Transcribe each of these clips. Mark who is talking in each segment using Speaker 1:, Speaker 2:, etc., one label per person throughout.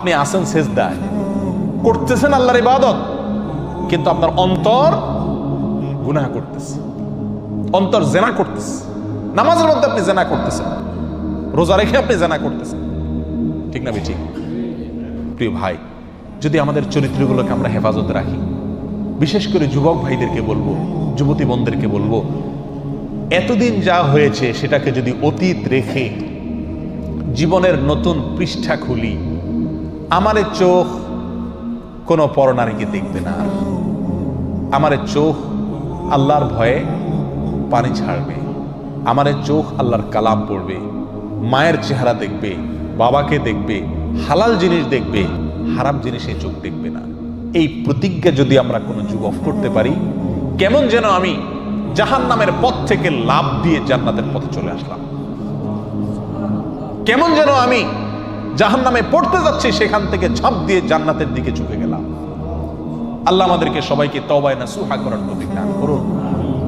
Speaker 1: আপনি আছেন সেজদায়, করতেছেন আল্লাহর ইবাদত, কিন্তু আপনার অন্তর গুনাহ করতেছে, অন্তর জেনা করতেছে। নামাজের মধ্যে আপনি জেনা করতেছেন, রোজা রেখে আপনি জেনা করতেছেন, ঠিক না ঠিক? প্রিয় ভাই, যদি আমাদের চরিত্রগুলোকে আমরা হেফাজতে রাখি, বিশেষ করে যুবক ভাইদেরকে বলবো, যুবতী বোনদেরকে বলবো, এতদিন যা হয়েছে সেটাকে যদি অতীত রেখে জীবনের নতুন পৃষ্ঠা খুলি, আমার চোখ কোনো পরনারীকে দেখবে না, আমার চোখ আল্লাহর ভয়ে পানি ছাড়বে, আমার চোখ আল্লাহর কালাম পড়বে, মায়ের চেহারা দেখবে, বাবাকে দেখবে, হালাল জিনিস দেখবে, হারাম জিনিসে চোখ দেখবে না। এই প্রতিজ্ঞা যদি আমরা কোনো যুবক করতে পারি, কেমন যেন আমি জাহান্নামের পথ থেকে লাফ দিয়ে জান্নাতের পথে চলে আসলাম, কেমন যেন আমি জাহান্নামে পড়তে যাচ্ছি, সেখান থেকে ঝাঁপ দিয়ে জান্নাতের দিকে ঝুঁকে গেলাম। আল্লাহ আমাদেরকে সবাইকে তওবায়ে নাসুহা করার তৌফিক দান করুন।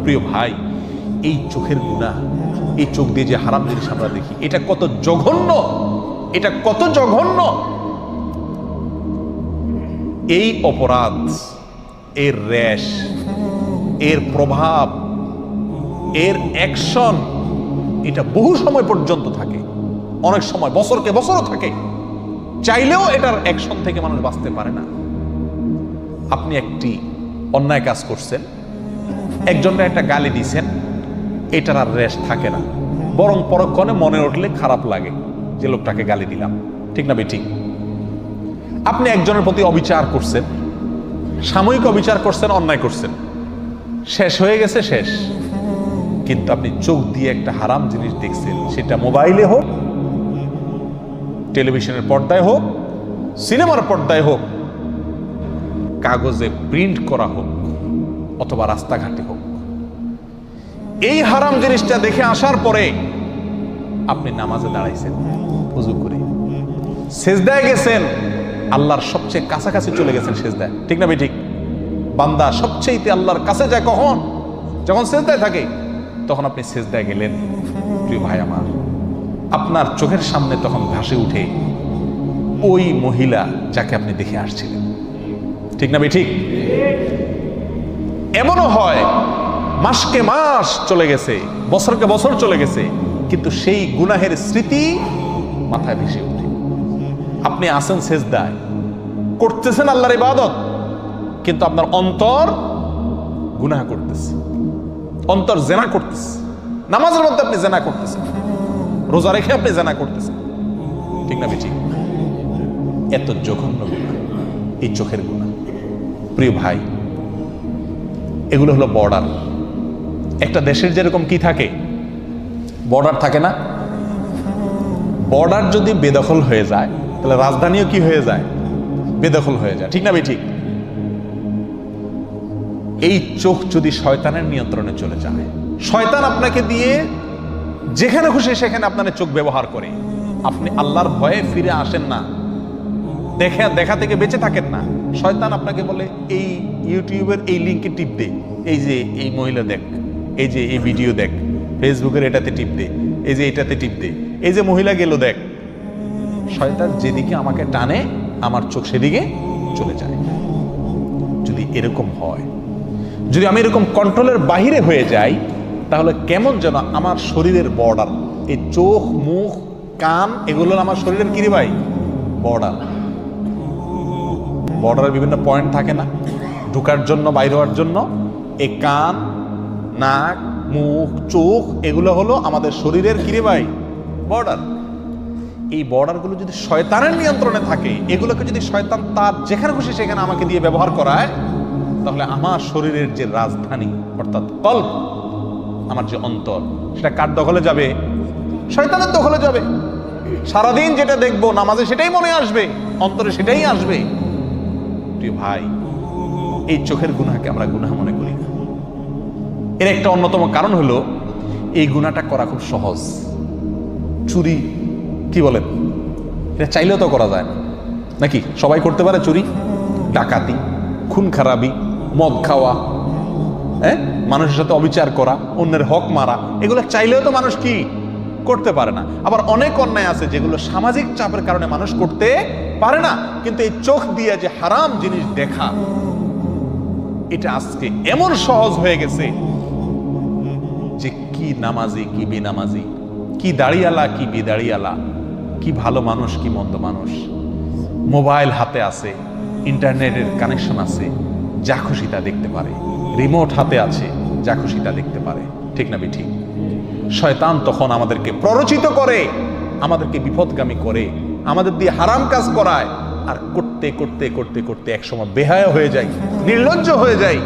Speaker 1: প্রিয় ভাই, এই চোখের গুনাহ, এই চোখ দিয়ে যে হারাম জিনিস আমরা দেখি, এটা কত জঘন্য, এটা কত জঘন্য। এই অপরাধ, এর রেশ, এর প্রভাব, এর অ্যাকশন, এটা বহু সময় পর্যন্ত থাকে, অনেক সময় বছরকে বছরও থাকে, চাইলেও এটার অ্যাকশন থেকে মানুষ বাঁচতে পারে না। আপনি একটি অন্যায় কাজ করছেন, একজনকে একটা গালি দিয়েছেন, এটার আর রেশ থাকে না, বরং পরক্ষণে মনে উঠলে খারাপ লাগে যে লোকটাকে গালি দিলাম, ঠিক না ঠিক? আপনি একজনের প্রতি অবিচার করছেন, সাময়িক অবিচার করছেন, অন্যায় করছেন, শেষ হয়ে গেছে, শেষ। কিন্তু আপনি চোখ দিয়ে একটা হারাম জিনিস দেখছেন, সেটা মোবাইলে হোক, টেলিভিশনের পর্দায় হোক, সিনেমার পর্দায় হোক, কাগজে প্রিন্ট করা হোক, অথবা রাস্তাঘাটে হোক, এই হারাম জিনিসটা দেখে আসার পরে আপনি নামাজে দাঁড়াইছেন, ওযু করে সেজদায় গেছেন, আল্লাহর সবচেয়ে কাছাকাছি চলে গেছেন সেজদায়, ঠিক না ঠিক? বান্দা সবচেয়ে আল্লাহর কাছে যায় কখন? যখন সেজদায় থাকে, তখন আপনি সেজদায় গেলেন। প্রিয় ভাই আমার, আপনার চোখের সামনে তখন ভাসে উঠে ওই মহিলা যাকে আপনি দেখে আসছিলেন, ঠিক না ঠিক? এমনও হয় মাসকে মাস চলে গেছে, বছরকে বছর চলে গেছে, কিন্তু সেই গুনাহের স্মৃতি মাথায় ভেসে ওঠে। আপনি আছেন সেজদায়, করতেছেন আল্লাহর ইবাদত, কিন্তু আপনার অন্তর গুনাহ করতেছে, অন্তর জেনা করতেছে। নামাজের মধ্যে আপনি জেনা করতেছেন, রোজা রেখে আপনি জেনা করতেছেন, ঠিক না ঠিক? এত জঘন্য গুনাহ এই চোখের গুনাহ। প্রিয় ভাই, এগুলো হলো বর্ডার। একটা দেশের যেরকম কি থাকে, বর্ডার থাকে না? বর্ডার যদি বেদখল হয়ে যায়, তাহলে রাজধানীও কি হয়ে যায়? বেদখল হয়ে যায়, ঠিক না ঠিক? এই চোখ যদি শয়তানের নিয়ন্ত্রণে চলে যায়, শয়তান আপনাকে দিয়ে যেখানে খুশি সেখানে আপনার চোখ ব্যবহার করে, আপনি আল্লাহর ভয়ে ফিরে আসেন না, দেখা থেকে বেঁচে থাকেন না। শয়তান আপনাকে বলে এই ইউটিউবের এই লিঙ্কে টিপ দে, এই যে এই মহিলা দেখ, এই যে এই ভিডিও দেখ, ফেসবুকের এটাতে টিপ দে, এই যে এটাতে টিপ দে, এই যে মহিলা গেল দেখ। শয়তান যেদিকে আমাকে টানে, আমার চোখ সেদিকে চলে যায়। যদি এরকম হয়, যদি আমি এরকম কন্ট্রোলের বাহিরে হয়ে যাই, তাহলে কেমন যেন আমার শরীরের বর্ডার, এই চোখ, মুখ, কান, এগুলো আমার শরীরের কি রে ভাই? বর্ডার। বর্ডারের বিভিন্ন পয়েন্ট থাকে না, ঢোকার জন্য, বাইরে হওয়ার জন্য। এই কান, নাক, মুখ, চোখ, এগুলো হলো আমাদের শরীরের কি রে ভাই? বর্ডার। এই বর্ডারগুলো যদি শয়তানের নিয়ন্ত্রণে থাকে, এগুলোকে যদি শয়তান তার যেখানে খুশি সেখানে আমাকে দিয়ে ব্যবহার করায়, তাহলে আমার শরীরের যে রাজধানী, অর্থাৎ কল্ব, আমার যে অন্তর, সেটা কার দখলে যাবে? শয়তানের দখলে যাবে। সারাদিন যেটা দেখবো নামাজে সেটাই মনে আসবে, অন্তরে সেটাই আসবে। প্রিয় ভাই, এই চোখের গুনাহকে আমরা গুনাহ মনে করি না। এর একটা অন্যতম কারণ হলো, এই গুনাহটা করা খুব সহজ। চুরি, কি বলেন, এটা চাইলেও তো করা যায় না, নাকি? সবাই করতে পারে চুরি, ডাকাতি, খুন খারাপি, মদ খাওয়া, মানুষের সাথে অবিচার করা, অন্যের হক মারা, এগুলো চাইলেও তো মানুষ কি করতে পারে না। আবার অনেক অন্যায় আছে যেগুলো সামাজিক চাপের কারণে মানুষ করতে পারে না, কিন্তু এই চোখ দিয়ে যে হারাম জিনিস দেখা, এটা আজকে এমন সহজ হয়ে গেছে যে কি নামাজি কি বেনামাজি, কি দাড়িয়ালা কি বেদাড়িয়ালা, কি ভালো মানুষ কি মন্দ মানুষ, মোবাইল হাতে আছে, ইন্টারনেটের কানেকশন আছে, যা খুশি তা দেখতে পারে, রিমোট হাতে আছে, যা খুশি তা দেখতে পারে। ঠিক না ঠিক? শয়তান তখন আমাদেরকে প্ররোচিত করে, আমাদেরকে বিপদগামী করে, আমাদের দিয়ে হারাম কাজ করায়, আর করতে করতে করতে করতে একসময় বেহায়া হয়ে যায়, নির্লজ্জ হয়ে যায়,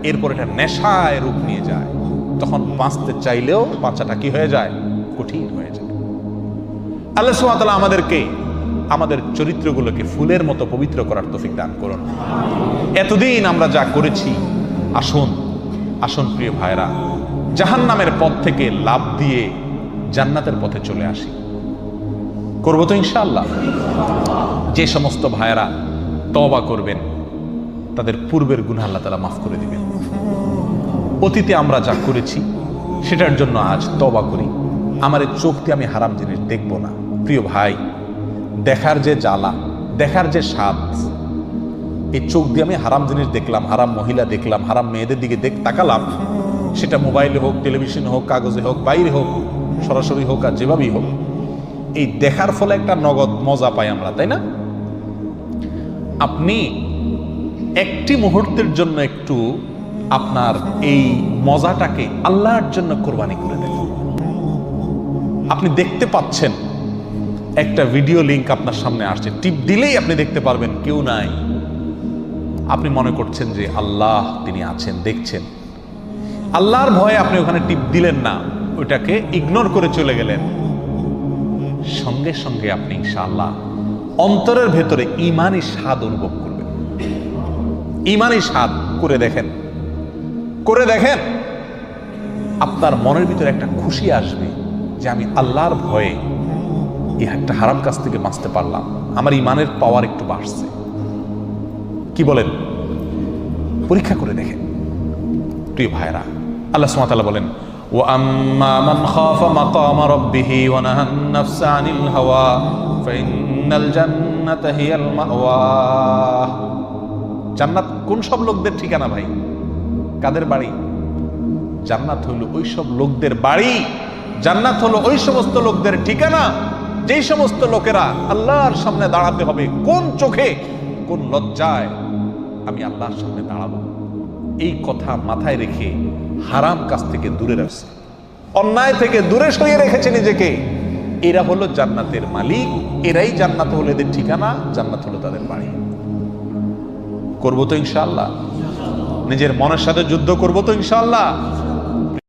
Speaker 1: এরপর এটা নেশায় রূপ নিয়ে যায়। তখন বাঁচতে চাইলেও বাঁচাটা কি হয়ে যায়? কঠিন হয়ে যায়। আল্লাহ সুবহানাহু ওয়া তাআলা আমাদেরকে আমাদের চরিত্রগুলোকে ফুলের মতো পবিত্র করার তৌফিক দান করুন। এতদিন আমরা যা করেছি, আসুন আসুন প্রিয় ভাইরা, জাহান্নামের পথ থেকে লাভ দিয়ে জান্নাতের পথে চলে আসি। করবো তো ইনশাআল্লাহ? যে সমস্ত ভাইরা তওবা করবেন তাদের পূর্বের গুনাহ আল্লাহ তাআলা মাফ করে দিবেন। অতীতে আমরা যা করেছি সেটার জন্য আজ তওবা করি। আমার এই চোখ দিয়ে আমি হারাম জিনিস দেখব না। প্রিয় ভাই, দেখার যে জ্বালা, দেখার যে স্বাদ, এই চোখ দিয়ে আমি হারাম জিনিস দেখলাম, হারাম মহিলা দেখলাম, হারাম মেয়েদের দিকে তাকালাম, সেটা মোবাইলে হোক, টেলিভিশনে হোক, কাগজে হোক, বাইরে হোক, সরাসরি হোক, আর যেভাবেই হোক, এই দেখার ফলে একটা নগদ মজা পাই আমরা, তাই না? আপনি একটি মুহূর্তের জন্য একটু আপনার এই মজাটাকে আল্লাহর জন্য কোরবানি করে দেন। আপনি দেখতে পাচ্ছেন একটা ভিডিও লিংক আপনার সামনে আসছে, টিপ দিলেই আপনি দেখতে পারবেন কেউ নাই। আপনি মনে করছেন যে আল্লাহ তিনি আছেন, দেখছেন। আল্লাহর ভয়ে আপনি ওখানে টিপ দিলেন না, ওইটাকে ইগনোর করে চলে গেলেন। সঙ্গে সঙ্গে আপনি ইনশাআল্লাহ অন্তরের ভেতরে ঈমানি স্বাদ অনুভব করবেন। ঈমানি স্বাদ করে দেখেন, করে দেখেন, আপনার মনের ভিতরে একটা খুশি আসবে যে আমি আল্লাহর ভয়ে এই একটা হারাম কাজ থেকে বাঁচতে পারলাম, আমার ঈমানের পাওয়ার একটু বাড়ছে। কি বলেন? পরীক্ষা করে দেখেন প্রিয় ভাইরা। আল্লাহ সুবহানাহু ওয়া তাআলা বলেন, ওয়া আম্মা মান খাফা মাকামা রাব্বিহি ওয়া নাহান নাফসা আনিল হাওয়া ফাইন্নাল জান্নাতা হিয়াল মাওয়া। জান্নাত কোন সব লোকদের ঠিকানা ভাই? কাদের বাড়ি? জান্নাত হলো ওই সব লোকদের বাড়ি, জান্নাত হলো ওই সমস্ত লোকদের ঠিকানা যেই সমস্ত লোকেরা আল্লাহর সামনে দাঁড়াতে হবে। কোন চোখে, কোন লজ্জায় আমি আল্লাহর সামনে দাঁড়াবো, এই কথা মাথায় রেখে হারাম কাজ থেকে দূরে রাখছে, অন্যায় থেকে দূরে সরিয়ে রেখেছে নিজেকে, এরা হলো জান্নাতের মালিক। এরাই জান্নাত হলো এদের ঠিকানা, জান্নাত হলো তাদের বাড়ি। করবো তো ইনশাআল্লাহ? নিজের মনের সাথে যুদ্ধ করবো তো ইনশাআল্লাহ?